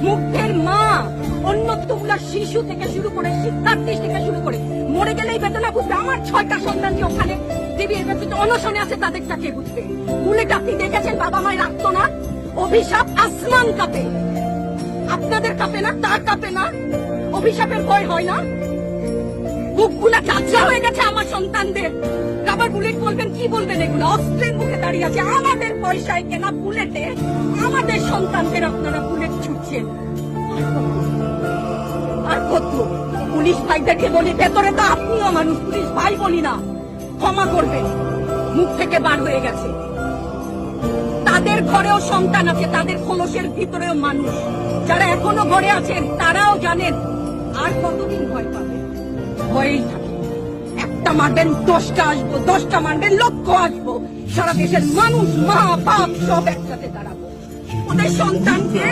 মুগ্ধের মা, অন্য তুমলার শিশু থেকে শুরু করে, শিক্ষার্থী থেকে শুরু করে মরে গেলেই বেদনা বুঝবে। আমার 6টা সন্তান যে ওখানে ডিবির অনশনে আছে তাদেরটা কে বুঝবে? বুলেট আপনি দেখেছেন বাবা মায়ের আত্মনাদ, অভিশাপ আসমান কাঁপে। আপনাদের কাঁপে না? তার কাঁপে না? অভিশাপের ভয় হয় না? বুকগুলা চাচা হয়ে গেছে আমার সন্তানদের। রাবার বুলেট বলবেন, কি বলবেন? এগুলো অস্ত্রের মুখে দাঁড়িয়ে আছে। আমাদের পয়সায় কেনা বুলেটে আমাদের সন্তানদের আপনারা বুলেট ছুটছেন। আর কত পুলিশ ভাইদেরকে বলি, ভেতরে তো আপনিও মানুষ, পুলিশ ভাই বলি না, ক্ষমা করবেন, মুখ থেকে বার হয়ে গেছে। তাদের ঘরেও সন্তান আছে, তাদের খোলসের ভিতরেও মানুষ। যারা এখনো ঘরে আছেন তারাও জানেন আর কতদিন ভয় পাবে। ভয়েই থাকে। একটা মারবেন 10টা আসবো, 10টা মারবেন লক্ষ আসবো। সারা দেশের মানুষ, মা বাপ সব একসাথে দাঁড়াবো। ওদের সন্তানকে